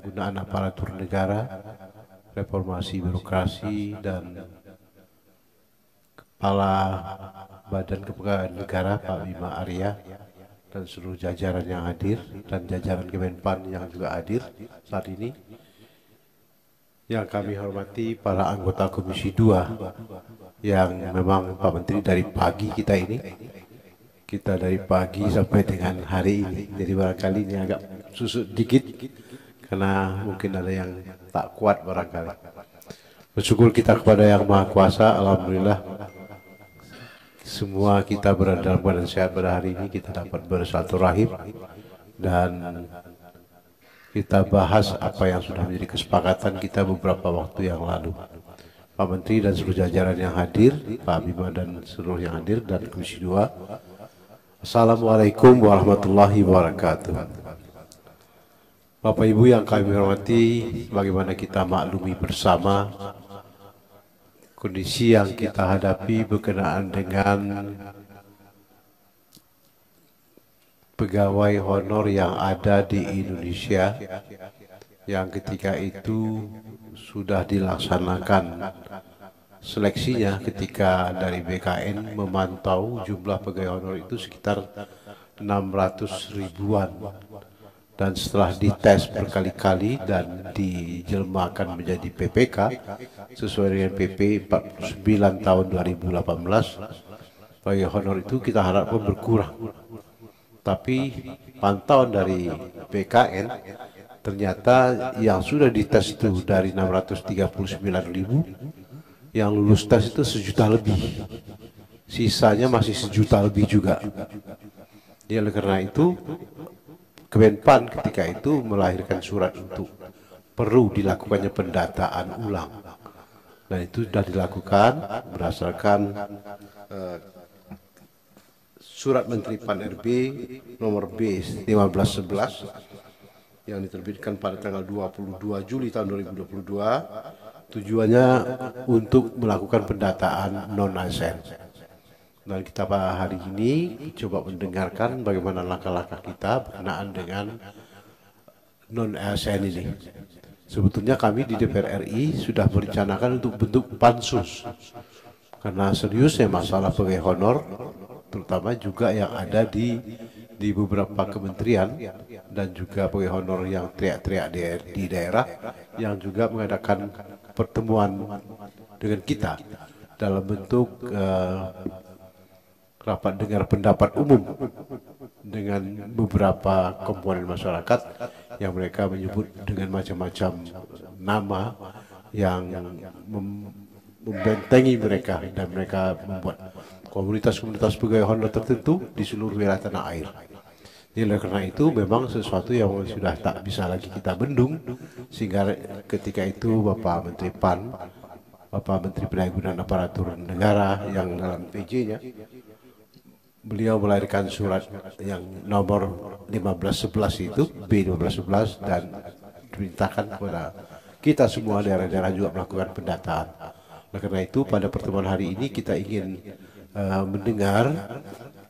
gunaan aparatur negara, reformasi birokrasi, dan Kepala Badan Kepegawaian Negara Pak Bima Arya dan seluruh jajaran yang hadir dan jajaran Kemenpan yang juga hadir saat ini. Yang kami hormati para anggota Komisi 2 yang memang Pak Menteri dari pagi kita dari pagi sampai dengan hari ini. Jadi barangkali ini agak susut dikit karena mungkin ada yang tak kuat barangkali. Bersyukur kita kepada Yang Maha Kuasa, alhamdulillah semua kita berada dalam keadaan sehat pada hari ini. Kita dapat bersilaturahim dan kita bahas apa yang sudah menjadi kesepakatan kita beberapa waktu yang lalu. Pak Menteri dan seluruh jajaran yang hadir, Pak Bima dan seluruh yang hadir dan Komisi 2. Assalamualaikum warahmatullahi wabarakatuh. Bapak Ibu yang kami hormati, bagaimana kita maklumi bersama kondisi yang kita hadapi berkenaan dengan pegawai honor yang ada di Indonesia yang ketika itu sudah dilaksanakan seleksinya ketika dari BKN memantau jumlah pegawai honor itu sekitar 600 ribuan dan setelah dites berkali-kali dan dijelmakan menjadi PPK sesuai dengan PP 49 tahun 2018 pegawai honor itu kita harapkan berkurang. Tapi pantauan dari BKN ternyata yang sudah dites itu dari 639 ribu, yang lulus tes itu 1 juta lebih, sisanya masih 1 juta lebih juga. Ya, oleh karena itu Kemenpan ketika itu melahirkan surat untuk perlu dilakukannya pendataan ulang, dan itu sudah dilakukan berdasarkan Surat Menteri Pan RB nomor B 1511 yang diterbitkan pada tanggal 22 Juli tahun 2022, tujuannya untuk melakukan pendataan non-ASN. Dan kita pada hari ini coba mendengarkan bagaimana langkah-langkah kita berkenaan dengan non-ASN ini. Sebetulnya kami di DPR RI sudah merencanakan untuk bentuk pansus, karena seriusnya masalah pegawai honor, terutama juga yang ada di beberapa kementerian dan juga pegawai honor yang teriak-teriak di daerah, yang juga mengadakan pertemuan dengan kita dalam bentuk rapat dengar pendapat umum dengan beberapa komponen masyarakat yang mereka menyebut dengan macam-macam nama yang membentengi mereka, dan mereka membuat komunitas-komunitas pegawai honor tertentu di seluruh wilayah tanah air. Jadi karena itu memang sesuatu yang sudah tak bisa lagi kita bendung, sehingga ketika itu Bapak Menteri PAN, Bapak Menteri Pendayagunaan Aparatur Negara yang dalam PJ-nya, beliau melahirkan surat yang nomor 1511 itu, B1511, dan diperintahkan kepada kita semua daerah-daerah juga melakukan pendataan. Nah, karena itu pada pertemuan hari ini kita ingin mendengar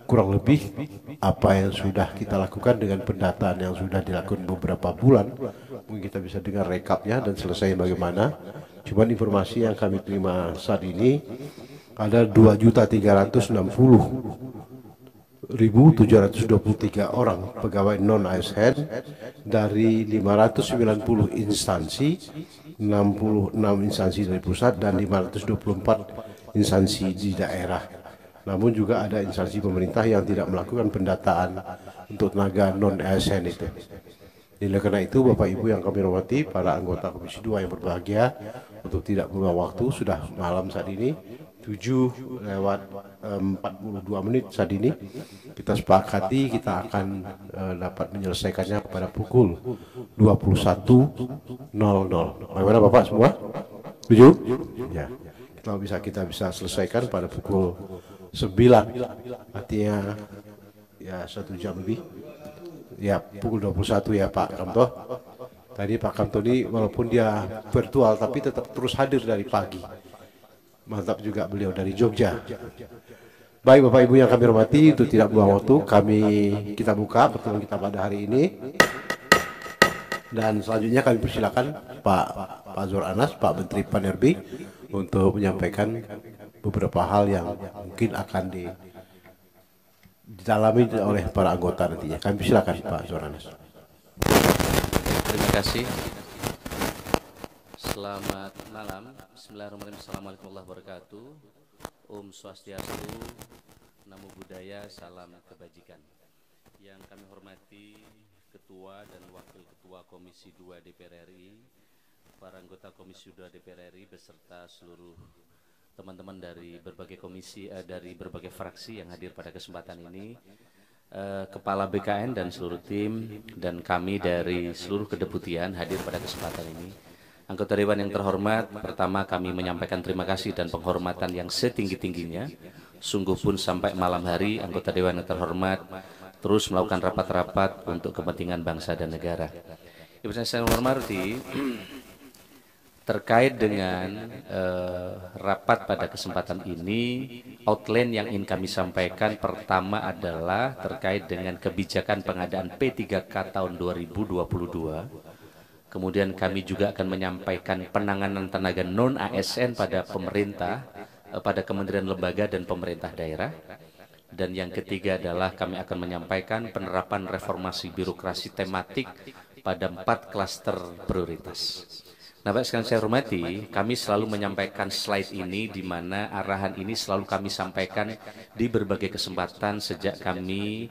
kurang lebih apa yang sudah kita lakukan dengan pendataan yang sudah dilakukan beberapa bulan. Mungkin kita bisa dengar rekapnya dan selesai bagaimana. Cuman informasi yang kami terima saat ini ada 2.360.723 orang pegawai non-ASN dari 590 instansi, 66 instansi dari pusat dan 524 instansi di daerah. Namun juga ada instansi pemerintah yang tidak melakukan pendataan untuk tenaga non-ASN itu. Jadi karena itu Bapak Ibu yang kami hormati, para anggota Komisi 2 yang berbahagia, untuk tidak membuang waktu, sudah malam saat ini 7:42 saat ini kita sepakati kita akan dapat menyelesaikannya pada pukul 21.00. Bagaimana Bapak semua? Setuju? Ya. Kalau kita bisa selesaikan pada pukul 9, artinya ya 1 jam lebih. Ya, pukul 21 ya Pak Kamto. Tadi Pak Kamto ini walaupun dia virtual tapi tetap terus hadir dari pagi. Mantap juga beliau dari Jogja. Baik Bapak Ibu yang kami hormati, itu tidak buang waktu, kita buka pertemuan kita pada hari ini Dan selanjutnya kami persilakan Pak Zul Anas, Pak Menteri Pan-RB untuk menyampaikan beberapa hal yang mungkin akan didalami oleh para anggota nantinya. Kami persilakan Pak Zul Anas. Terima kasih. Selamat malam. Bismillahirrahmanirrahim. Assalamualaikum warahmatullahi wabarakatuh. Om Swastiastu, Namo Buddhaya, salam kebajikan. Yang kami hormati Ketua dan Wakil Ketua Komisi 2 DPR RI, para anggota Komisi 2 DPR RI beserta seluruh teman-teman dari berbagai komisi, dari berbagai fraksi yang hadir pada kesempatan ini, Kepala BKN dan seluruh tim, dan kami dari seluruh kedeputian hadir pada kesempatan ini. Anggota Dewan yang terhormat, pertama kami menyampaikan terima kasih dan penghormatan yang setinggi-tingginya. Sungguh pun sampai malam hari anggota Dewan yang terhormat terus melakukan rapat-rapat untuk kepentingan bangsa dan negara. Ibu saya menghormati, terkait dengan rapat pada kesempatan ini, outline yang ingin kami sampaikan pertama adalah terkait dengan kebijakan pengadaan P3K tahun 2022. Kemudian kami juga akan menyampaikan penanganan tenaga non-ASN pada pemerintah, pada kementerian lembaga dan pemerintah daerah. Dan yang ketiga adalah kami akan menyampaikan penerapan reformasi birokrasi tematik pada 4 klaster prioritas. Nah, Bapak sekalian saya hormati, kami selalu menyampaikan slide ini di mana arahan ini selalu kami sampaikan di berbagai kesempatan sejak kami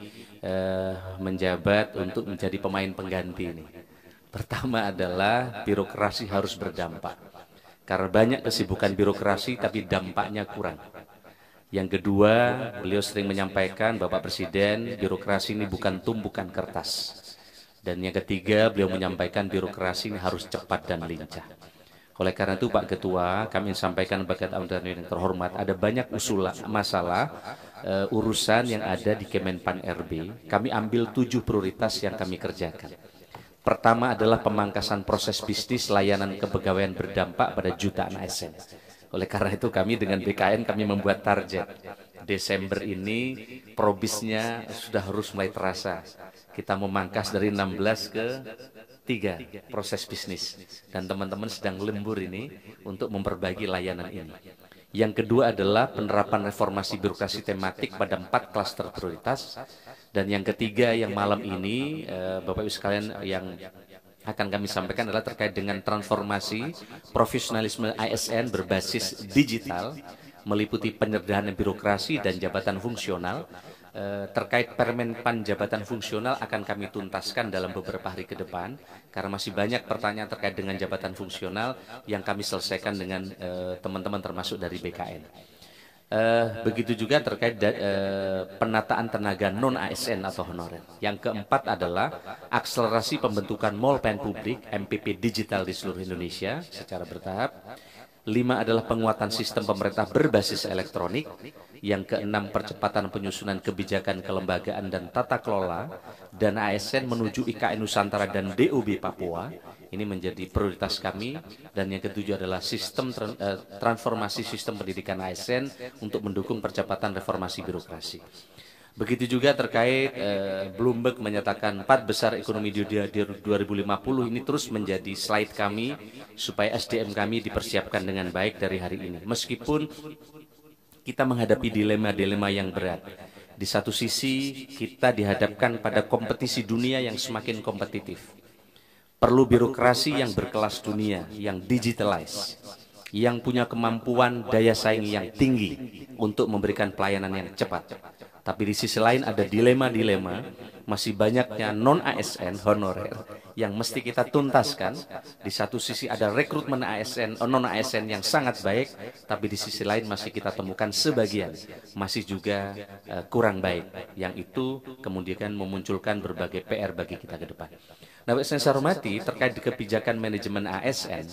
menjabat untuk menjadi pemain pengganti ini. Pertama adalah birokrasi harus berdampak. Karena banyak kesibukan birokrasi tapi dampaknya kurang. Yang kedua, beliau sering menyampaikan, Bapak Presiden, birokrasi ini bukan tumpukan kertas. Dan yang ketiga, beliau menyampaikan birokrasi ini harus cepat dan lincah. Oleh karena itu Pak Ketua, kami sampaikan bagi anggota yang terhormat, ada banyak masalah urusan yang ada di Kemenpan RB. Kami ambil 7 prioritas yang kami kerjakan. Pertama adalah pemangkasan proses bisnis layanan kepegawaian berdampak pada jutaan ASN. Oleh karena itu kami dengan BKN kami membuat target. Desember ini probisnya sudah harus mulai terasa. Kita memangkas dari 16 ke 3 proses bisnis. Dan teman-teman sedang lembur ini untuk memperbaiki layanan ini. Yang kedua adalah penerapan reformasi birokrasi tematik pada 4 klaster prioritas. Dan yang ketiga yang malam ini Bapak Ibu sekalian yang akan kami sampaikan adalah terkait dengan transformasi profesionalisme ASN berbasis digital meliputi penyederhanaan birokrasi dan jabatan fungsional. Terkait Permenpan jabatan fungsional akan kami tuntaskan dalam beberapa hari ke depan karena masih banyak pertanyaan terkait dengan jabatan fungsional yang kami selesaikan dengan teman-teman termasuk dari BKN. Begitu juga terkait penataan tenaga non-ASN atau honorer. Yang keempat adalah akselerasi pembentukan mall pelayanan publik MPP digital di seluruh Indonesia secara bertahap. 5 adalah penguatan sistem pemerintah berbasis elektronik. Yang keenam, percepatan penyusunan kebijakan kelembagaan dan tata kelola dan ASN menuju IKN Nusantara dan DOB Papua. Ini menjadi prioritas kami. Dan yang ketujuh adalah transformasi sistem pendidikan ASN untuk mendukung percepatan reformasi birokrasi. Begitu juga terkait Bloomberg menyatakan 4 besar ekonomi di 2050 ini terus menjadi slide kami supaya SDM kami dipersiapkan dengan baik dari hari ini. Meskipun kita menghadapi dilema-dilema yang berat. Di satu sisi kita dihadapkan pada kompetisi dunia yang semakin kompetitif. Perlu birokrasi yang berkelas dunia, yang digitalized, yang punya kemampuan daya saing yang tinggi untuk memberikan pelayanan yang cepat. Tapi di sisi lain ada dilema-dilema, masih banyaknya non-ASN honorer yang mesti kita tuntaskan. Di satu sisi ada rekrutmen ASN, non-ASN yang sangat baik, tapi di sisi lain masih kita temukan sebagian masih juga kurang baik. Yang itu kemudian memunculkan berbagai PR bagi kita ke depan. Nah, saya hormati terkait kebijakan manajemen ASN,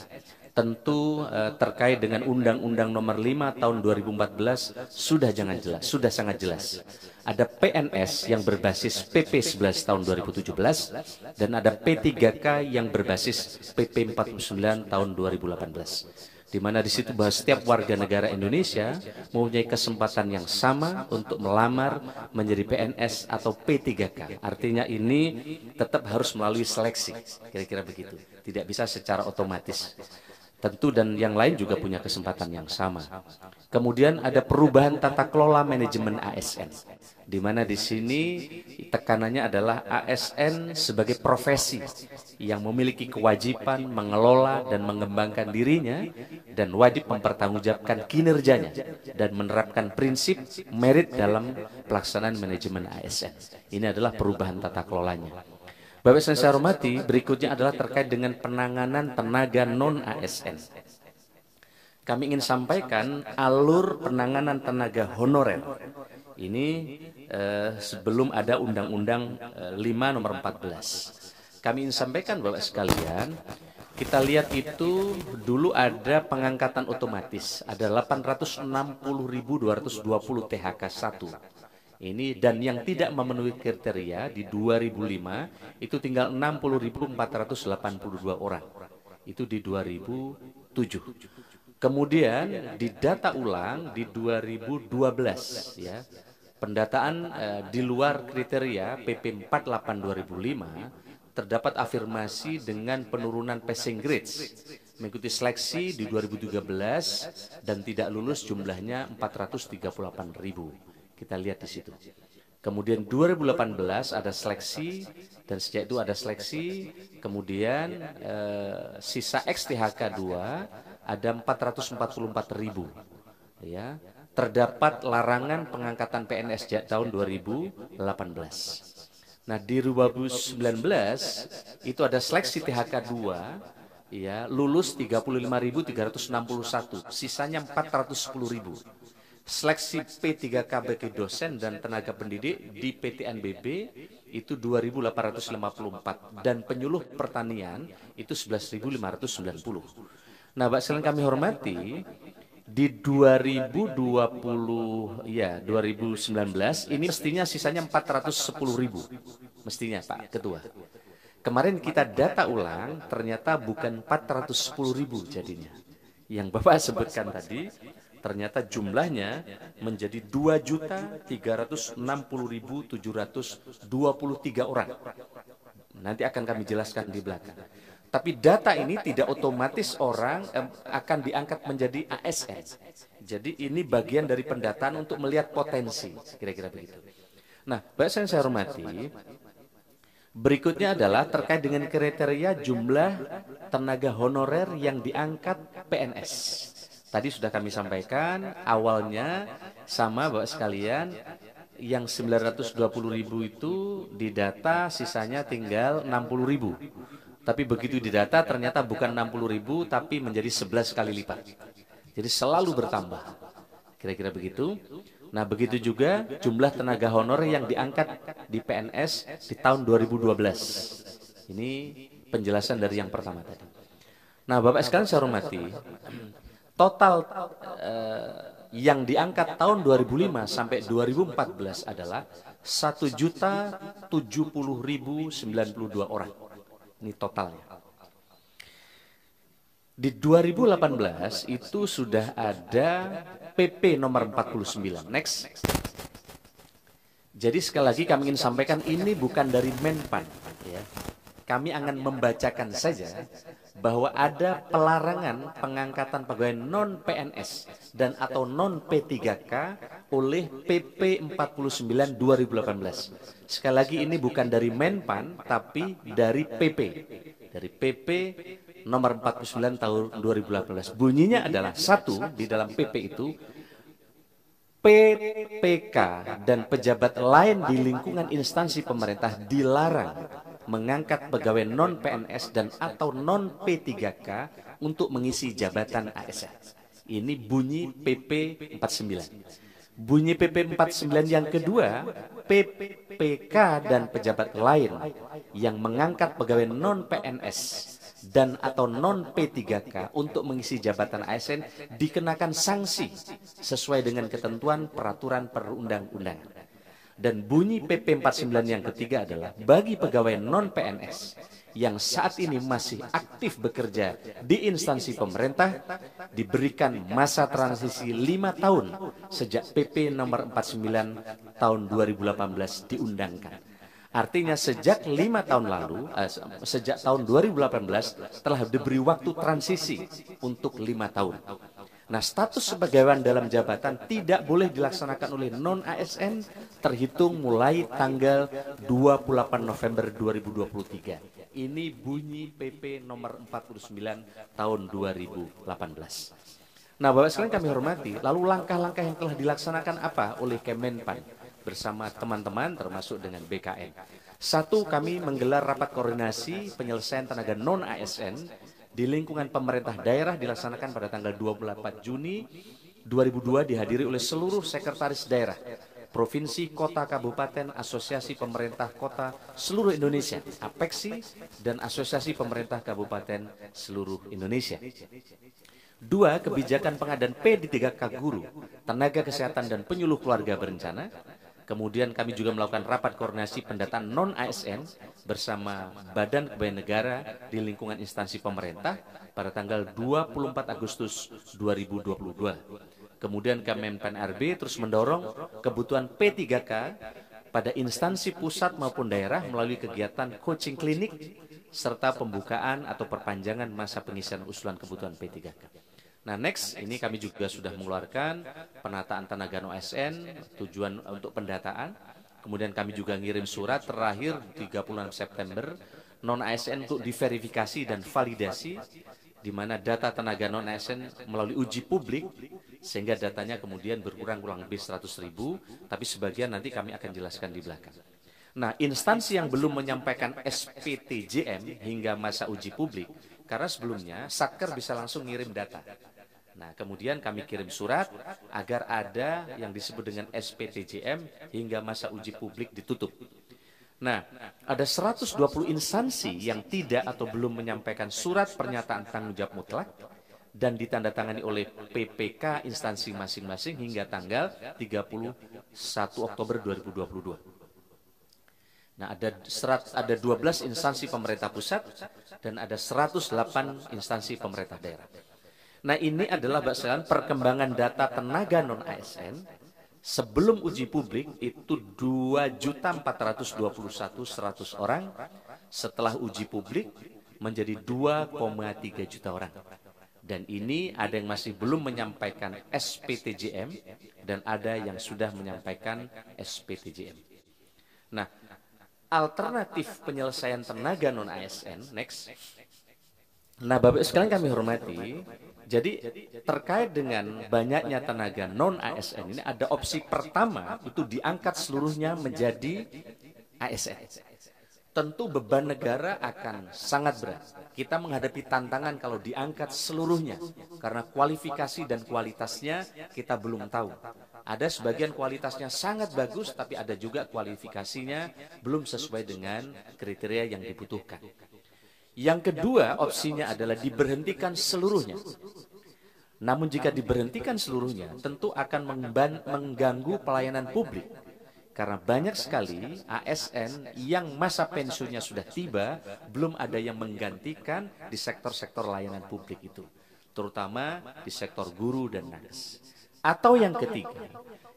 tentu terkait dengan Undang-Undang Nomor 5 Tahun 2014 sudah sangat jelas. Ada PNS yang berbasis PP 11 Tahun 2017 dan ada P3K yang berbasis PP 49 Tahun 2018. di mana di situ bahwa setiap warga negara Indonesia mempunyai kesempatan yang sama untuk melamar menjadi PNS atau P3K. Artinya ini tetap harus melalui seleksi, kira-kira begitu. Tidak bisa secara otomatis. Tentu dan yang lain juga punya kesempatan yang sama. Kemudian ada perubahan tata kelola manajemen ASN, di mana di sini tekanannya adalah ASN sebagai profesi yang memiliki kewajiban mengelola dan mengembangkan dirinya dan wajib mempertanggungjawabkan kinerjanya dan menerapkan prinsip merit dalam pelaksanaan manajemen ASN. Ini adalah perubahan tata kelolanya. Bapak Ibu saya hormati, berikutnya adalah terkait dengan penanganan tenaga non-ASN. Kami ingin sampaikan alur penanganan tenaga honorer. Ini sebelum ada Undang-Undang 5 nomor 14. Kami ingin sampaikan Bapak sekalian, kita lihat itu dulu ada pengangkatan otomatis, ada 860.220 THK 1. Ini dan yang tidak memenuhi kriteria di 2005 itu tinggal 60.482 orang. Itu di 2007. Kemudian didata ulang di 2012 ya. Pendataan di luar kriteria PP 48 2005 terdapat afirmasi dengan penurunan passing grades. Mengikuti seleksi di 2013 dan tidak lulus jumlahnya 438.000. Kita lihat di situ. Kemudian 2018 ada seleksi dan sejak itu ada seleksi. Kemudian sisa XTHK 2 ada 444.000. Ya, terdapat larangan pengangkatan PNS sejak tahun 2018. Nah, di 2019 itu ada seleksi THK 2 ya, lulus 35.361, sisanya 410.000. Seleksi P3K bagi dosen dan tenaga pendidik di PTNBB itu 2.854 dan penyuluh pertanian itu 11.590. Nah, Pak sekalian kami hormati, di 2019 ini mestinya sisanya 410.000 mestinya Pak Ketua. Kemarin kita data ulang ternyata bukan 410.000 jadinya. Yang Bapak sebutkan tadi ternyata jumlahnya menjadi 2.360.723 orang. Nanti akan kami jelaskan di belakang. Tapi data ini tidak otomatis orang akan diangkat menjadi ASN. Jadi ini bagian dari pendataan untuk melihat potensi, kira-kira begitu. Nah, Bapak saya hormati, berikutnya adalah terkait dengan kriteria jumlah tenaga honorer yang diangkat PNS. Tadi sudah kami sampaikan, awalnya sama Bapak sekalian, yang 920.000 itu didata, sisanya tinggal 60.000. Tapi begitu didata ternyata bukan 60.000 tapi menjadi 11 kali lipat. Jadi selalu bertambah. Kira-kira begitu. Nah, begitu juga jumlah tenaga honorer yang diangkat di PNS di tahun 2012. Ini penjelasan dari yang pertama tadi. Nah, Bapak sekalian saya hormati, total yang diangkat tahun 2005 sampai 2014 adalah 1.070.092 orang. Ini totalnya. Di 2018 itu sudah ada PP nomor 49. Next. Jadi sekali lagi kami ingin sampaikan ini bukan dari Menpan. Ya. Kami akan membacakan saja bahwa ada pelarangan pengangkatan pegawai non-PNS dan atau non-P3K oleh PP 49 2018. Sekali lagi ini bukan dari Menpan tapi dari PP. Dari PP nomor 49 tahun 2018. Bunyinya adalah satu di dalam PP itu, PPK dan pejabat lain di lingkungan instansi pemerintah dilarang mengangkat pegawai non-PNS dan atau non-P3K untuk mengisi jabatan ASN. Ini bunyi PP 49. Bunyi PP 49 yang kedua, PPK dan pejabat lain yang mengangkat pegawai non-PNS dan atau non-P3K untuk mengisi jabatan ASN dikenakan sanksi sesuai dengan ketentuan peraturan perundang-undangan. Dan bunyi PP 49 yang ketiga adalah bagi pegawai non-PNS yang saat ini masih aktif bekerja di instansi pemerintah diberikan masa transisi 5 tahun sejak PP nomor 49 tahun 2018 diundangkan. Artinya sejak 5 tahun lalu, sejak tahun 2018 telah diberi waktu transisi untuk 5 tahun. Nah, status sebagaimana dalam jabatan tidak boleh dilaksanakan oleh non-ASN terhitung mulai tanggal 28 November 2023. Ini bunyi PP nomor 49 tahun 2018. Nah, Bapak sekalian kami hormati, lalu langkah-langkah yang telah dilaksanakan apa oleh Kemenpan bersama teman-teman termasuk dengan BKN. Satu, kami menggelar rapat koordinasi penyelesaian tenaga non-ASN di lingkungan pemerintah daerah dilaksanakan pada tanggal 24 Juni 2002 dihadiri oleh seluruh sekretaris daerah, provinsi, kota, kabupaten, asosiasi pemerintah kota seluruh Indonesia, APEKSI, dan asosiasi pemerintah kabupaten seluruh Indonesia. Dua, kebijakan pengadaan P3K guru, tenaga kesehatan dan penyuluh keluarga berencana. Kemudian kami juga melakukan rapat koordinasi pendataan non-ASN bersama Badan Kepegawaian Negara di lingkungan instansi pemerintah pada tanggal 24 Agustus 2022. Kemudian Kemenpan RB terus mendorong kebutuhan P3K pada instansi pusat maupun daerah melalui kegiatan coaching klinik serta pembukaan atau perpanjangan masa pengisian usulan kebutuhan P3K. Nah, next, ini kami juga sudah mengeluarkan penataan tenaga non-ASN, tujuan untuk pendataan. Kemudian kami juga ngirim surat terakhir 30 September non-ASN untuk diverifikasi dan validasi, di mana data tenaga non-ASN melalui uji publik, sehingga datanya kemudian berkurang kurang lebih 100.000, tapi sebagian nanti kami akan jelaskan di belakang. Nah, instansi yang belum menyampaikan SPTJM hingga masa uji publik, karena sebelumnya Satker bisa langsung ngirim data. Nah, kemudian kami kirim surat agar ada yang disebut dengan SPTJM hingga masa uji publik ditutup. Nah, ada 120 instansi yang tidak atau belum menyampaikan surat pernyataan tanggung jawab mutlak dan ditandatangani oleh PPK instansi masing-masing hingga tanggal 31 Oktober 2022. Nah, ada 12 instansi pemerintah pusat dan ada 108 instansi pemerintah daerah. Nah, ini adalah perkembangan data tenaga non-ASN sebelum uji publik itu 2.421.100 orang, setelah uji publik menjadi 2,3 juta orang. Dan ini ada yang masih belum menyampaikan SPTJM dan ada yang sudah menyampaikan SPTJM. Nah, alternatif penyelesaian tenaga non-ASN, next. Nah, Bapak sekalian kami hormati, jadi terkait dengan banyaknya tenaga non-ASN ini ada opsi pertama itu diangkat seluruhnya menjadi ASN. Tentu beban negara akan sangat berat. Kita menghadapi tantangan kalau diangkat seluruhnya karena kualifikasi dan kualitasnya kita belum tahu. Ada sebagian kualitasnya sangat bagus, tapi ada juga kualifikasinya belum sesuai dengan kriteria yang dibutuhkan. Yang kedua opsinya adalah diberhentikan seluruhnya. Namun jika diberhentikan seluruhnya, tentu akan mengganggu pelayanan publik. Karena banyak sekali ASN yang masa pensiunnya sudah tiba, belum ada yang menggantikan di sektor-sektor layanan publik itu. Terutama di sektor guru dan nakes. Atau yang ketiga,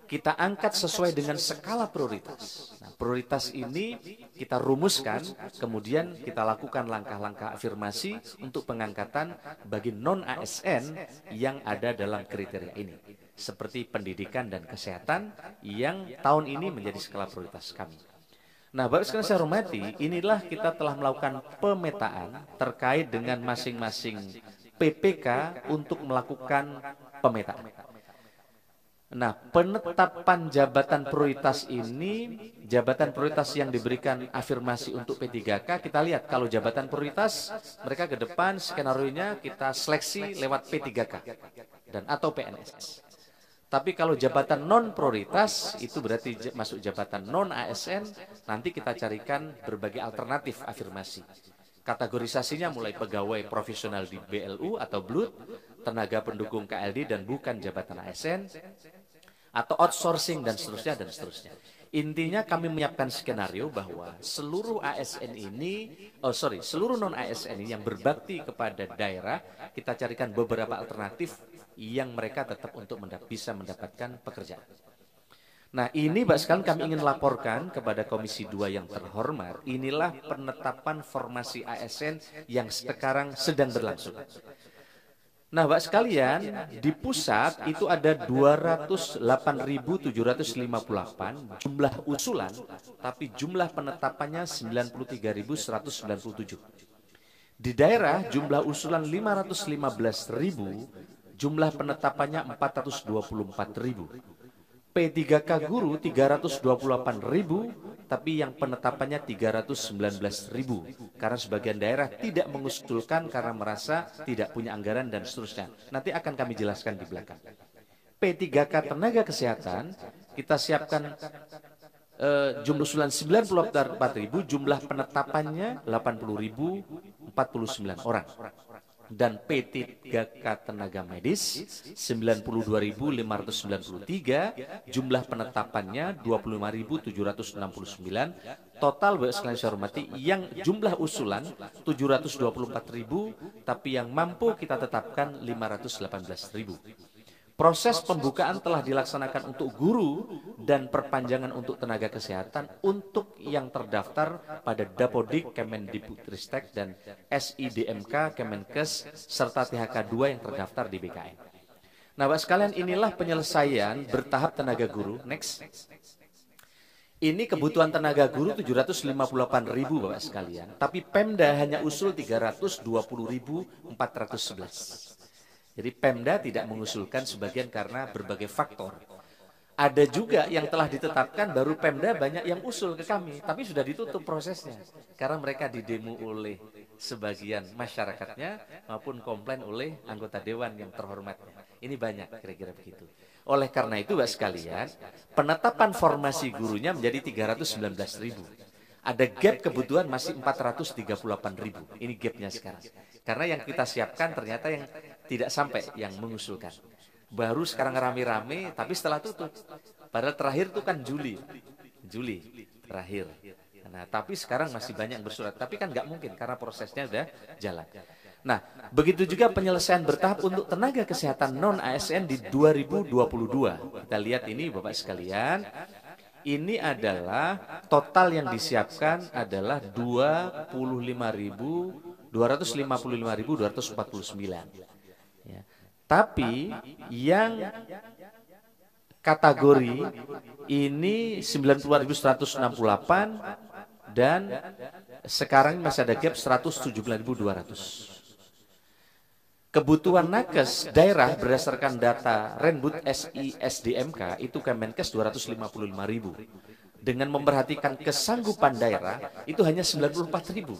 kita angkat sesuai dengan skala prioritas. Nah, prioritas ini kita rumuskan, kemudian kita lakukan langkah-langkah afirmasi untuk pengangkatan bagi non-ASN yang ada dalam kriteria ini. Seperti pendidikan dan kesehatan yang tahun ini menjadi skala prioritas kami. Nah, Bapak sekalian saya hormati, inilah kita telah melakukan pemetaan terkait dengan masing-masing PPK untuk melakukan pemetaan. Nah, penetapan jabatan prioritas ini, jabatan prioritas yang diberikan afirmasi untuk P3K, kita lihat kalau jabatan prioritas, mereka ke depan skenario-nya kita seleksi lewat P3K dan atau PNS. Tapi kalau jabatan non prioritas, itu berarti masuk jabatan non ASN, nanti kita carikan berbagai alternatif afirmasi. Kategorisasinya mulai pegawai profesional di BLU atau BLUT, tenaga pendukung KLD dan bukan jabatan ASN, atau outsourcing dan seterusnya dan seterusnya. Intinya kami menyiapkan skenario bahwa seluruh ASN ini, seluruh non ASN ini yang berbakti kepada daerah, kita carikan beberapa alternatif yang mereka tetap untuk bisa mendapatkan pekerjaan. Nah ini Mbak sekalian kami ingin laporkan kepada Komisi 2 yang terhormat, inilah penetapan formasi ASN yang sekarang sedang berlangsung. Nah, Mbak sekalian, di pusat itu ada 208.758 jumlah usulan, tapi jumlah penetapannya 93.197. Di daerah jumlah usulan 515.000, jumlah penetapannya 424.000. P3K guru 328.000, tapi yang penetapannya 319.000 karena sebagian daerah tidak mengusulkan karena merasa tidak punya anggaran dan seterusnya. Nanti akan kami jelaskan di belakang. P3K tenaga kesehatan kita siapkan jumlah usulan 94.000, jumlah penetapannya 80.049 orang. Dan P3K tenaga medis 92.593, jumlah penetapannya 25.769. Total Bapak sekalian saya hormati yang jumlah usulan 724.000, tapi yang mampu kita tetapkan 518.000. Proses pembukaan telah dilaksanakan untuk guru dan perpanjangan untuk tenaga kesehatan untuk yang terdaftar pada Dapodik, Kemendikbudristek dan SIDMK, Kemenkes, serta THK2 yang terdaftar di BKN. Nah, Bapak sekalian, inilah penyelesaian bertahap tenaga guru. Next. Ini kebutuhan tenaga guru 758.000 Bapak sekalian, tapi Pemda hanya usul 320.411. Jadi Pemda tidak mengusulkan sebagian karena berbagai faktor. Ada juga yang telah ditetapkan baru Pemda banyak yang usul ke kami, tapi sudah ditutup prosesnya. Karena mereka didemo oleh sebagian masyarakatnya maupun komplain oleh anggota dewan yang terhormat. Ini banyak kira-kira begitu. Oleh karena itu Bapak sekalian, penetapan formasi gurunya menjadi 319.000. Ada gap kebutuhan masih 438.000. Ini gapnya sekarang. Karena yang kita siapkan ternyata yang tidak sampai yang mengusulkan. Baru sekarang rame-rame, tapi setelah tutup. Padahal terakhir itu kan Juli terakhir. Nah, tapi sekarang masih banyak yang bersurat. Tapi kan nggak mungkin karena prosesnya udah jalan. Nah, begitu juga penyelesaian bertahap untuk tenaga kesehatan non-ASN di 2022. Kita lihat ini Bapak sekalian. Ini adalah total yang disiapkan adalah 255.249. Ya. Tapi yang kategori ini 90.168 dan sekarang masih ada gap 179.200. Kebutuhan nakes daerah berdasarkan data Renbud SISDMK itu Kemenkes 255.000. Dengan memperhatikan kesanggupan daerah itu hanya 94.000.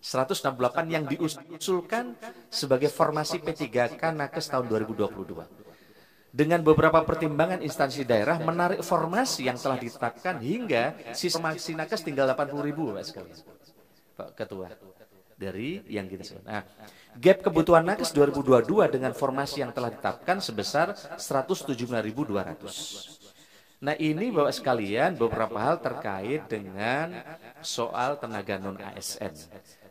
168 yang diusulkan sebagai formasi P3K nakes tahun 2022. Dengan beberapa pertimbangan instansi daerah menarik formasi yang telah ditetapkan hingga sisa nakes tinggal 80.000 Pak sekalian. Pak Ketua. Dari yang kita sebut. Nah, gap kebutuhan nakes 2022 dengan formasi yang telah ditetapkan sebesar 179.200. Nah, ini Bapak sekalian beberapa hal terkait dengan soal tenaga non ASN.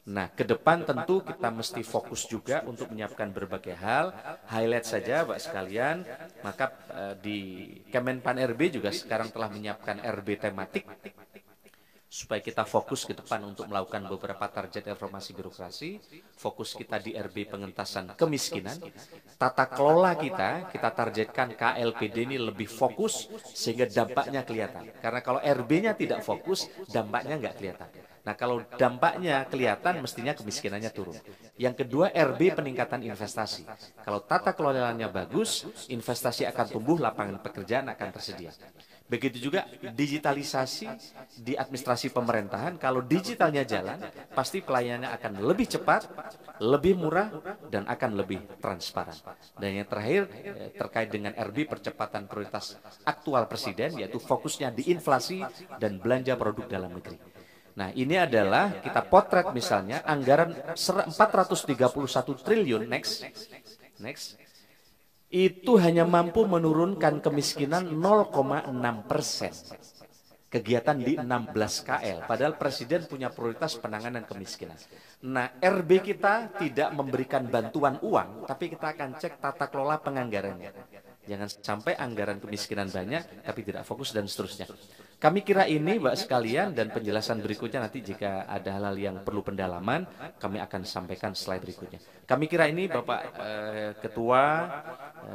Nah, ke depan tentu kita mesti fokus juga untuk menyiapkan berbagai hal. Highlight saja Bapak sekalian, maka di Kemenpan RB juga sekarang telah menyiapkan RB tematik supaya kita fokus ke depan untuk melakukan beberapa target reformasi birokrasi. Fokus kita di RB pengentasan kemiskinan. Tata kelola kita targetkan KLPD ini lebih fokus sehingga dampaknya kelihatan. Karena kalau RB-nya tidak fokus, dampaknya nggak kelihatan. Nah, kalau dampaknya kelihatan, mestinya kemiskinannya turun. Yang kedua, RB peningkatan investasi. Kalau tata kelolanya bagus, investasi akan tumbuh, lapangan pekerjaan akan tersedia. Begitu juga digitalisasi di administrasi pemerintahan. Kalau digitalnya jalan, pasti pelayanannya akan lebih cepat, lebih murah, dan akan lebih transparan. Dan yang terakhir, terkait dengan RB percepatan prioritas aktual Presiden, yaitu fokusnya di inflasi dan belanja produk dalam negeri. Nah, ini adalah kita potret misalnya anggaran 431 triliun next itu hanya mampu menurunkan kemiskinan 0,6%. kegiatan di 16 KL. Padahal Presiden punya prioritas penanganan kemiskinan. Nah, RB kita tidak memberikan bantuan uang, tapi kita akan cek tata kelola penganggarannya. Jangan sampai anggaran kemiskinan banyak, tapi tidak fokus dan seterusnya. Kami kira ini, Mbak sekalian, dan penjelasan berikutnya nanti jika ada hal-hal yang perlu pendalaman, kami akan sampaikan slide berikutnya. Kami kira ini, Bapak Ketua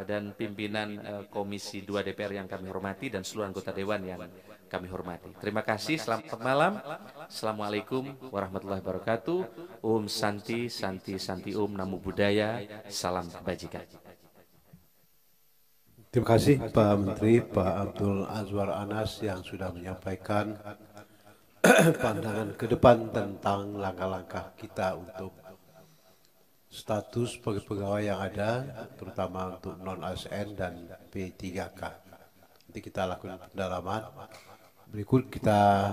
dan pimpinan Komisi 2 DPR yang kami hormati, dan seluruh anggota Dewan yang kami hormati. Terima kasih, selamat malam. Assalamualaikum warahmatullahi wabarakatuh. Om Santi, Santi, Santi Om, Namo Buddhaya, salam kebajikan. Terima kasih Pak Menteri, Pak Abdul Azwar Anas yang sudah menyampaikan pandangan ke depan tentang langkah-langkah kita untuk status pegawai yang ada, terutama untuk non-ASN dan P3K. Nanti kita lakukan pendalaman. Berikut kita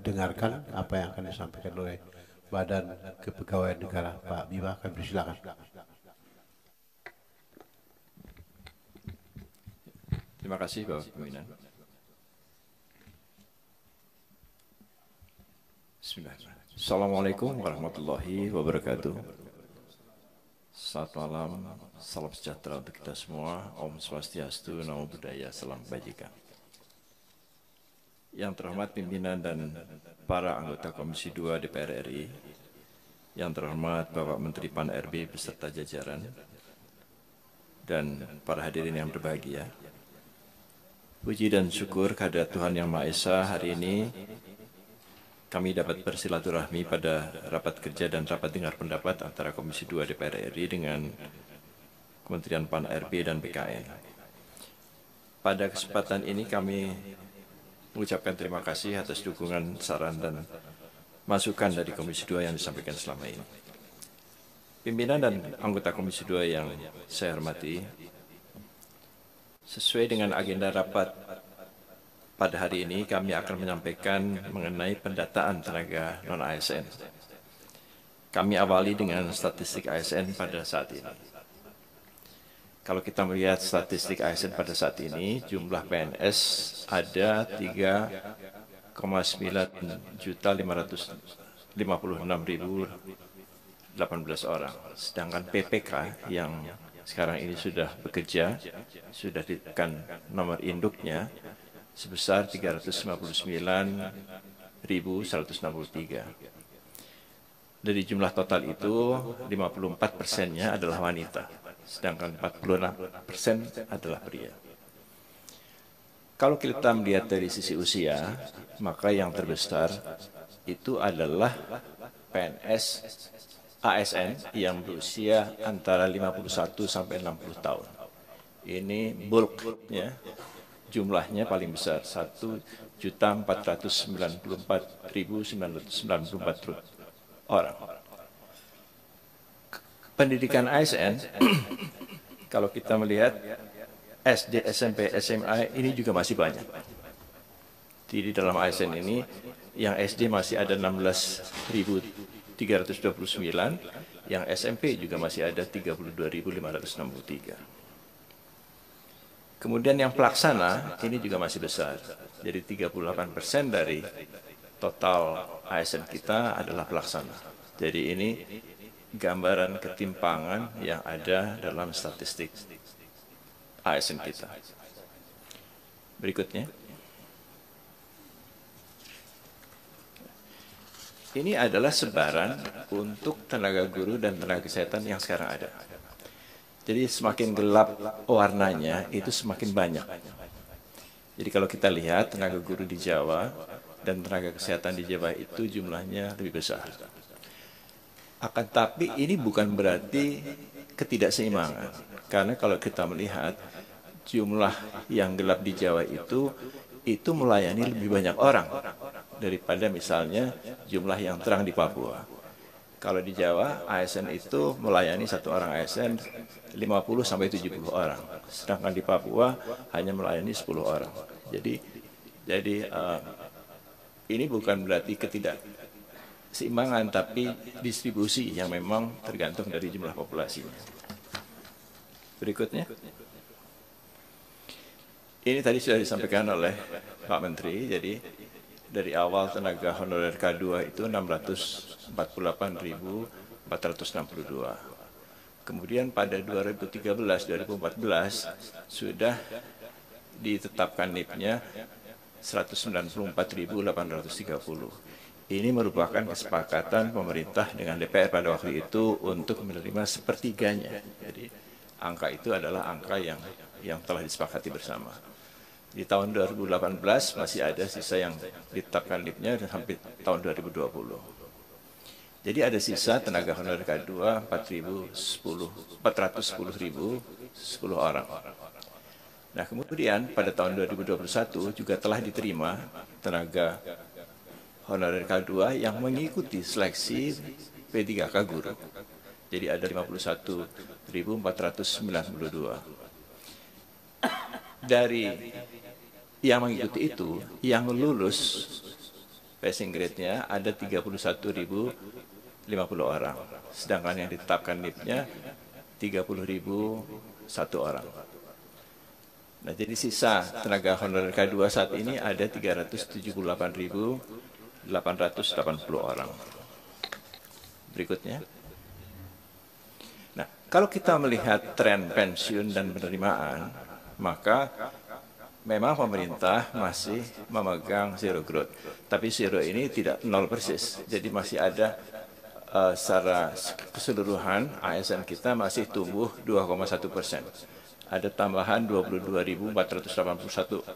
dengarkan apa yang akan disampaikan oleh Badan Kepegawaian Negara. Pak Bima, akan bersilakan. Terima kasih Bapak Pimpinan. Bismillahirrahmanirrahim. Assalamualaikum warahmatullahi wabarakatuh. Selamat malam, salam sejahtera untuk kita semua. Om Swastiastu, Namo Buddhaya, salam kebajikan. Yang terhormat pimpinan dan para anggota Komisi 2 DPR RI, yang terhormat Bapak Menteri Pan RB beserta jajaran, dan para hadirin yang berbahagia. Puji dan syukur kehadirat Tuhan Yang Maha Esa, hari ini kami dapat bersilaturahmi pada rapat kerja dan rapat dengar pendapat antara Komisi 2 DPR RI dengan Kementerian Pan RB dan BKN. Pada kesempatan ini kami mengucapkan terima kasih atas dukungan, saran, dan masukan dari Komisi 2 yang disampaikan selama ini. Pimpinan dan anggota Komisi 2 yang saya hormati, sesuai dengan agenda rapat pada hari ini, kami akan menyampaikan mengenai pendataan tenaga non-ASN. Kami awali dengan statistik ASN pada saat ini. Kalau kita melihat statistik ASN pada saat ini, jumlah PNS ada 3,9.556.018 orang. Sedangkan PPK yang sekarang ini sudah bekerja, sudah ditekan nomor induknya sebesar 359.163. Dari jumlah total itu, 54%-nya adalah wanita, sedangkan 46% adalah pria. Kalau kita melihat dari sisi usia, maka yang terbesar itu adalah PNS ASN yang berusia antara 51 sampai 60 tahun. Ini bulknya, jumlahnya paling besar, 1.494.994 orang. Pendidikan ASN, kalau kita melihat SD, SMP, SMA ini juga masih banyak. Di dalam ASN ini, yang SD masih ada 16.329, yang SMP juga masih ada 32.563. Kemudian yang pelaksana ini juga masih besar. Jadi 38% dari total ASN kita adalah pelaksana. Jadi ini gambaran ketimpangan yang ada dalam statistik ASN kita. Berikutnya. Ini adalah sebaran untuk tenaga guru dan tenaga kesehatan yang sekarang ada. Jadi semakin gelap warnanya, itu semakin banyak. Jadi kalau kita lihat tenaga guru di Jawa dan tenaga kesehatan di Jawa itu jumlahnya lebih besar. Akan tapi ini bukan berarti ketidakseimbangan. Karena kalau kita melihat jumlah yang gelap di Jawa itu melayani lebih banyak orang daripada misalnya jumlah yang terang di Papua. Kalau di Jawa, ASN itu melayani satu orang ASN 50 sampai 70 orang. Sedangkan di Papua hanya melayani 10 orang. Jadi ini bukan berarti ketidakseimbangan, tapi distribusi yang memang tergantung dari jumlah populasinya. Berikutnya. Ini tadi sudah disampaikan oleh Pak Menteri, jadi dari awal tenaga honorer K2 itu 648.462. Kemudian pada 2013-2014 sudah ditetapkan NIP-nya 194.830. Ini merupakan kesepakatan pemerintah dengan DPR pada waktu itu untuk menerima sepertiganya. Jadi angka itu adalah angka yang telah disepakati bersama. Di tahun 2018 masih ada sisa yang ditetapkan NIP-nya sampai tahun 2020. Jadi ada sisa tenaga honorer K2 410.010 orang. Nah, kemudian pada tahun 2021 juga telah diterima tenaga honorer K2 yang mengikuti seleksi P3K guru. Jadi ada 51.492. Dari yang mengikuti itu, yang lulus passing grade-nya ada 31.050 orang. Sedangkan yang ditetapkan NIP-nya 30.001 orang. Nah, jadi sisa tenaga honorer K2 saat ini ada 378.880 orang. Berikutnya. Nah, kalau kita melihat tren pensiun dan penerimaan, maka memang pemerintah masih memegang zero growth. Tapi zero ini tidak nol persis. Jadi masih ada secara keseluruhan ASN kita masih tumbuh 2,1%. Ada tambahan 22.481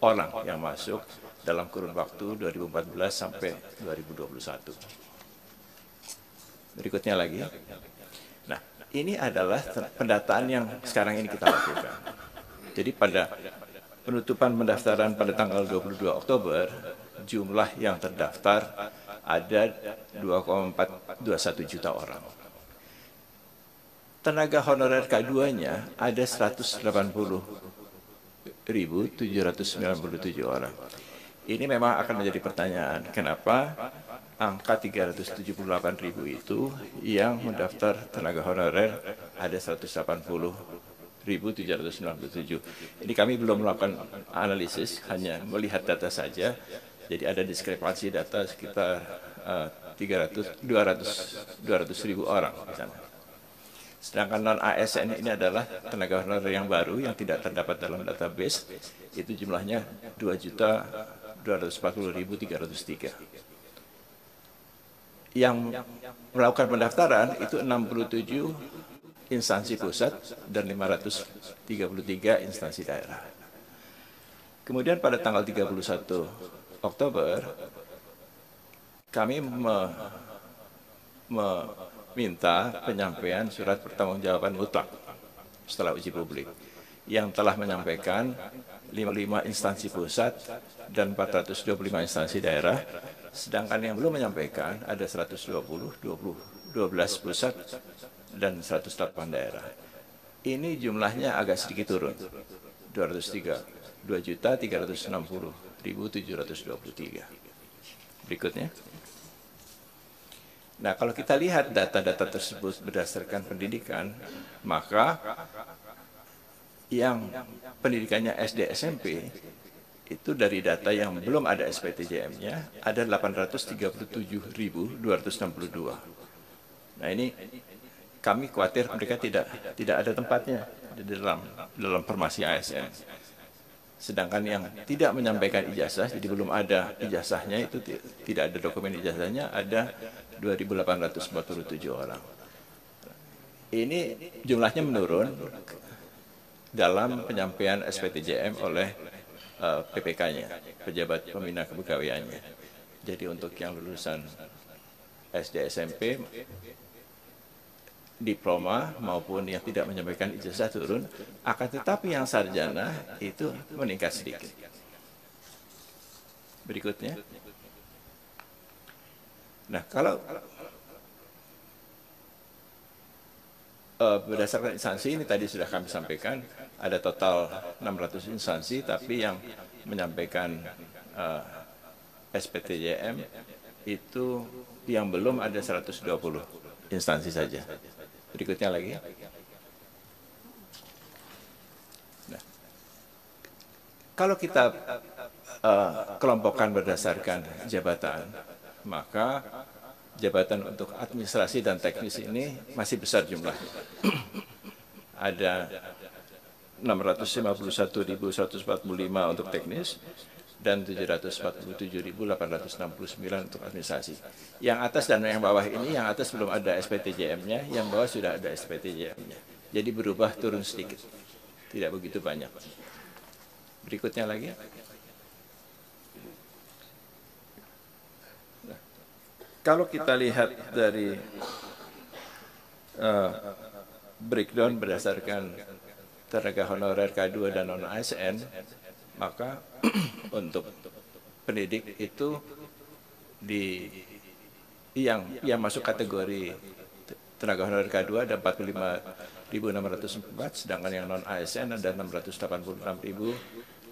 orang yang masuk dalam kurun waktu 2014 sampai 2021. Berikutnya lagi. Nah, ini adalah pendataan yang sekarang ini kita lakukan. Jadi pada penutupan pendaftaran pada tanggal 22 Oktober, jumlah yang terdaftar ada 2,421 juta orang. Tenaga honorer K2-nya ada 180.797 orang. Ini memang akan menjadi pertanyaan, kenapa angka 378.000 itu yang mendaftar tenaga honorer ada 180.797. Ini kami belum melakukan analisis, hanya melihat data saja. Jadi ada diskrepansi data sekitar 200.000 orang di sana. Sedangkan non-ASN ini adalah tenaga honorer yang baru yang tidak terdapat dalam database, itu jumlahnya 2.240.303. Yang melakukan pendaftaran itu 67 instansi pusat dan 533 instansi daerah. Kemudian pada tanggal 31 Oktober, kami minta penyampaian surat pertanggungjawaban mutlak setelah uji publik yang telah menyampaikan 55 instansi pusat dan 425 instansi daerah, sedangkan yang belum menyampaikan ada 12 pusat dan 108 daerah. Ini jumlahnya agak sedikit turun, 2.360.723. Berikutnya. Nah, kalau kita lihat data-data tersebut berdasarkan pendidikan, maka yang pendidikannya SD SMP itu dari data yang belum ada SPTJM-nya ada 837.262. Nah, ini kami khawatir mereka tidak ada tempatnya di dalam formasi ASN. Sedangkan yang tidak menyampaikan ijazah, jadi belum ada ijazahnya, itu tidak ada dokumen ijazahnya, ada 2.847 orang. Ini jumlahnya menurun dalam penyampaian SPTJM oleh PPK-nya, pejabat pembina kepegawaiannya. Jadi untuk yang lulusan SD SMP, diploma maupun yang tidak menyampaikan ijazah turun, akan tetapi yang sarjana itu meningkat sedikit. Berikutnya. Nah, kalau berdasarkan instansi ini tadi sudah kami sampaikan, ada total 600 instansi, tapi yang menyampaikan SPTJM itu yang belum ada 120 instansi saja. Berikutnya lagi. Nah, kalau kita kelompokkan berdasarkan jabatan, maka jabatan untuk administrasi dan teknis ini masih besar jumlahnya. Ada 651.145 untuk teknis dan 747.869 untuk administrasi. Yang atas dan yang bawah ini, yang atas belum ada SPTJM-nya, yang bawah sudah ada SPTJM-nya. Jadi berubah turun sedikit, tidak begitu banyak. Berikutnya lagi. Nah, kalau kita lihat dari breakdown berdasarkan tenaga honorer K2 dan non-ASN, maka untuk pendidik itu yang masuk kategori tenaga honorer K2 ada 45.604, sedangkan yang non-ASN ada 686.858.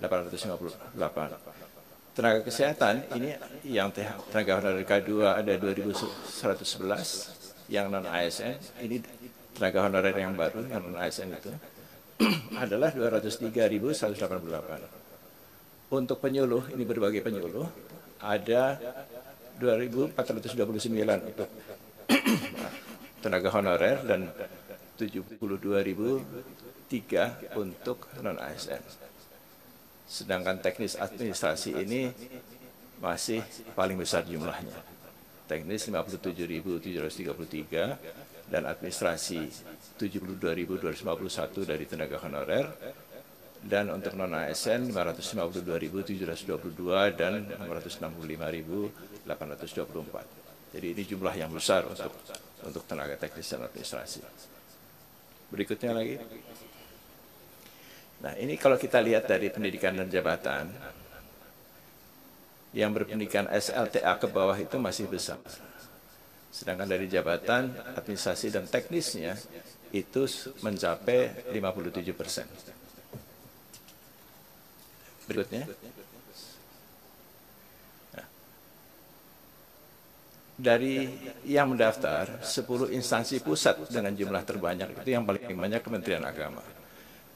Tenaga kesehatan ini yang tenaga honorer K2 ada 2.111, yang non-ASN ini tenaga honorer yang baru, yang non-ASN itu adalah 203.188. Untuk penyuluh, ini berbagai penyuluh, ada 2.429 untuk tenaga honorer dan 72.003 untuk non-ASN. Sedangkan teknis administrasi ini masih paling besar jumlahnya. Teknis 57.733 dan administrasi 72.251 dari tenaga honorer, dan untuk non-ASN 552.722 dan 665.824. Jadi ini jumlah yang besar untuk tenaga teknis dan administrasi. Berikutnya lagi. Nah, ini kalau kita lihat dari pendidikan dan jabatan, yang berpendidikan SLTA ke bawah itu masih besar. Sedangkan dari jabatan, administrasi dan teknisnya itu mencapai 57%. Berikutnya. Nah, dari yang mendaftar, 10 instansi pusat dengan jumlah terbanyak itu yang paling banyak Kementerian Agama.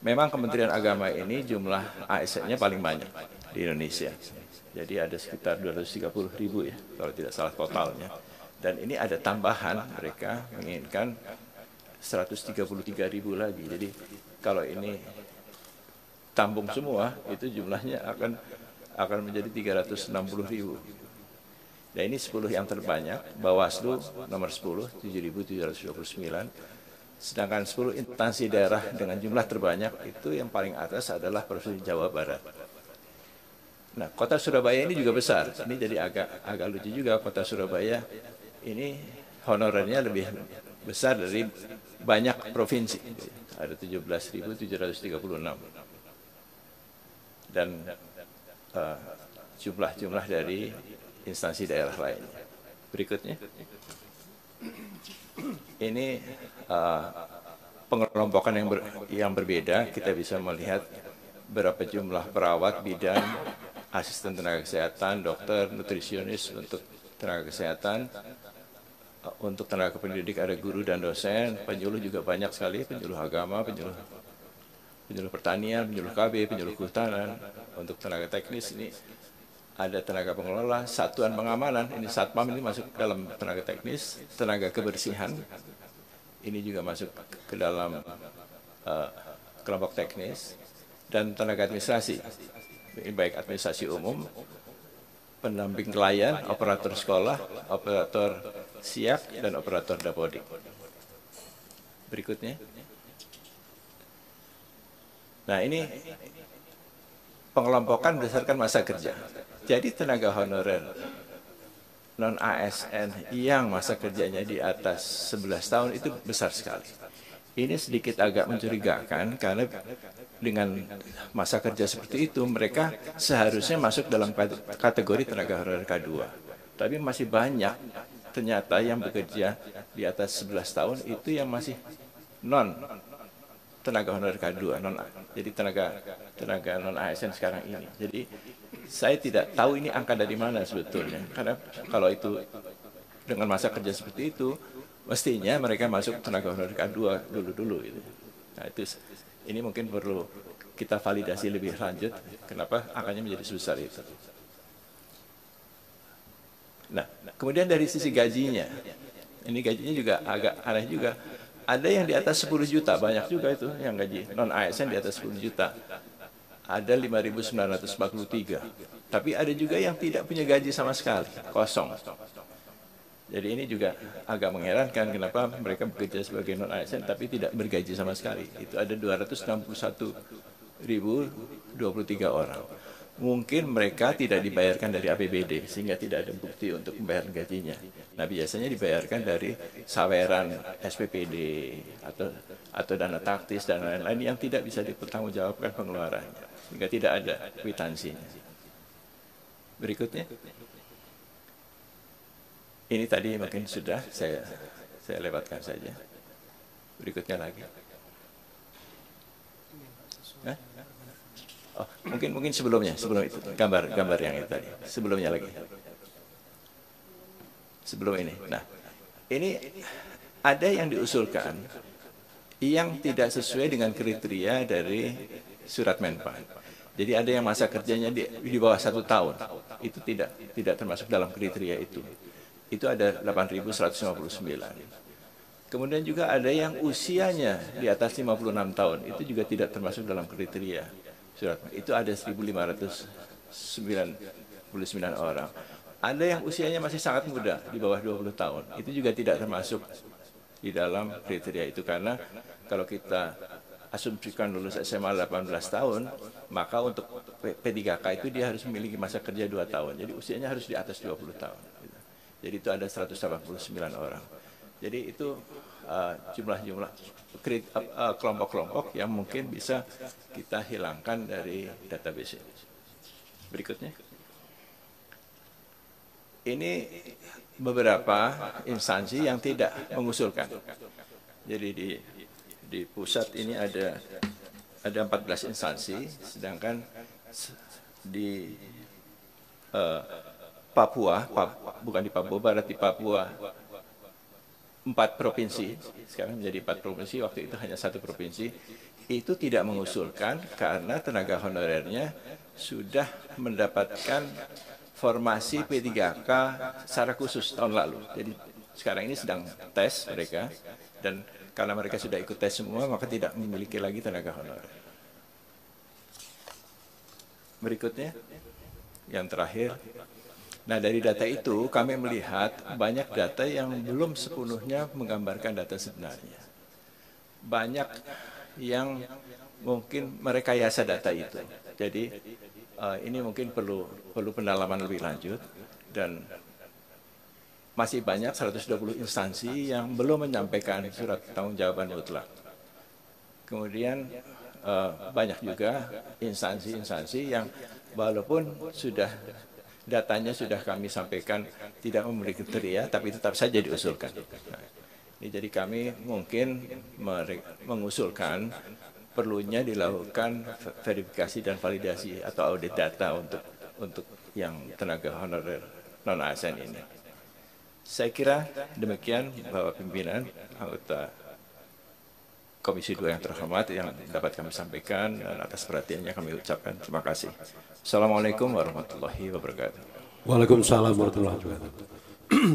Memang Kementerian Agama ini jumlah ASN-nya paling banyak di Indonesia. Jadi ada sekitar 230.000 ya, kalau tidak salah totalnya. Dan ini ada tambahan, mereka menginginkan 133.000 lagi. Jadi kalau ini tampung semua, itu jumlahnya akan menjadi 360.000. Nah, ini 10 yang terbanyak, Bawaslu nomor 10, 7.729. Sedangkan 10 instansi daerah dengan jumlah terbanyak itu yang paling atas adalah Provinsi Jawa Barat. Nah, kota Surabaya ini juga besar. Ini jadi agak lucu juga, kota Surabaya ini honorernya lebih besar dari banyak provinsi. Ada 17.736. Dan jumlah-jumlah dari instansi daerah lainnya. Berikutnya. Ini pengelompokan yang berbeda. Kita bisa melihat berapa jumlah perawat, bidan, asisten tenaga kesehatan, dokter, nutrisionis untuk tenaga kesehatan. Untuk tenaga pendidik ada guru dan dosen, penyuluh juga banyak sekali, penyuluh agama, penyuluh pertanian, penyuluh KB, penyuluh kehutanan. Untuk tenaga teknis ini ada tenaga pengelola, satuan pengamanan, ini satpam ini masuk dalam tenaga teknis, tenaga kebersihan, ini juga masuk ke dalam kelompok teknis, dan tenaga administrasi, baik administrasi umum, pendamping klien, operator sekolah, operator siap, dan operator dapodik. Berikutnya. Nah, ini pengelompokan berdasarkan masa kerja. Jadi tenaga honorer non-ASN yang masa kerjanya di atas 11 tahun itu besar sekali. Ini sedikit agak mencurigakan karena dengan masa kerja seperti itu mereka seharusnya masuk dalam kategori tenaga honorer K2. Tapi masih banyak ternyata yang bekerja di atas 11 tahun itu yang masih non tenaga honorer K2, jadi tenaga non ASN sekarang ini. Jadi saya tidak tahu ini angka dari mana sebetulnya, karena kalau itu dengan masa kerja seperti itu, mestinya mereka masuk tenaga honorer K2 dulu gitu. Nah, ini mungkin perlu kita validasi lebih lanjut kenapa angkanya menjadi sebesar itu. Nah, kemudian dari sisi gajinya, ini gajinya juga agak aneh juga. Ada yang di atas 10 juta, banyak juga itu yang gaji non-ASN di atas 10 juta. Ada 5.943. Tapi ada juga yang tidak punya gaji sama sekali, kosong. Jadi ini juga agak mengherankan kenapa mereka bekerja sebagai non-ASN tapi tidak bergaji sama sekali. Itu ada 261.023 orang. Mungkin mereka tidak dibayarkan dari APBD sehingga tidak ada bukti untuk membayar gajinya. Nah, biasanya dibayarkan dari saweran SPPD atau dana taktis dan lain-lain yang tidak bisa dipertanggungjawabkan pengeluarannya sehingga tidak ada kwitansinya. Berikutnya. Ini tadi mungkin sudah saya lewatkan saja. Berikutnya lagi. Hah? Oh, mungkin sebelum itu gambar yang itu tadi. Sebelumnya lagi. Sebelum ini. Nah, ini ada yang diusulkan yang tidak sesuai dengan kriteria dari surat Menpan. Jadi ada yang masa kerjanya di bawah 1 tahun. Itu tidak termasuk dalam kriteria itu. Itu ada 8.159. Kemudian juga ada yang usianya di atas 56 tahun. Itu juga tidak termasuk dalam kriteria surat. Itu ada 1.599 orang. Ada yang usianya masih sangat muda, di bawah 20 tahun. Itu juga tidak termasuk di dalam kriteria itu. Karena kalau kita asumsikan lulus SMA 18 tahun, maka untuk P3K itu dia harus memiliki masa kerja 2 tahun. Jadi usianya harus di atas 20 tahun. Jadi itu ada 189 orang. Jadi itu jumlah-jumlah kelompok-kelompok yang mungkin bisa kita hilangkan dari database ini. Berikutnya. Ini beberapa instansi yang tidak mengusulkan. Jadi di pusat ini ada 14 instansi, sedangkan di Papua, bukan di Papua Barat, di Papua 4 provinsi, sekarang menjadi 4 provinsi, waktu itu hanya 1 provinsi, itu tidak mengusulkan karena tenaga honorernya sudah mendapatkan formasi P3K secara khusus tahun lalu. Jadi sekarang ini sedang tes mereka, dan karena mereka sudah ikut tes semua, maka tidak memiliki lagi tenaga honorer. Berikutnya, yang terakhir. Nah, dari data itu kami melihat banyak data yang belum sepenuhnya menggambarkan data sebenarnya. Banyak yang mungkin merekayasa data itu. Jadi ini mungkin perlu pendalaman lebih lanjut, dan masih banyak 120 instansi yang belum menyampaikan surat pertanggungjawaban mutlak. Kemudian banyak juga instansi-instansi yang walaupun datanya sudah kami sampaikan tidak memiliki kriteria, tapi tetap saja diusulkan. Nah, ini jadi kami mungkin mengusulkan perlunya dilakukan verifikasi dan validasi atau audit data untuk yang tenaga honorer non-ASN ini. Saya kira demikian Bapak Pimpinan, anggota Komisi 2 yang terhormat yang dapat kami sampaikan, dan atas perhatiannya kami ucapkan terima kasih. Assalamualaikum warahmatullahi wabarakatuh. Waalaikumsalam warahmatullahi wabarakatuh.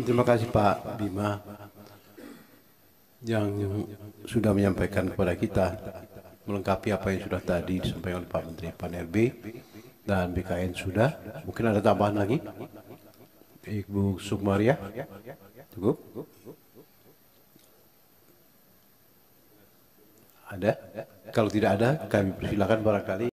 Terima kasih Pak Bima yang sudah menyampaikan kepada kita, melengkapi apa yang sudah tadi disampaikan oleh Pak Menteri Pan-RB dan BKN sudah. Mungkin ada tambahan lagi? Ibu Sukmaria? Cukup? Ada? Kalau tidak ada, kami persilakan barangkali.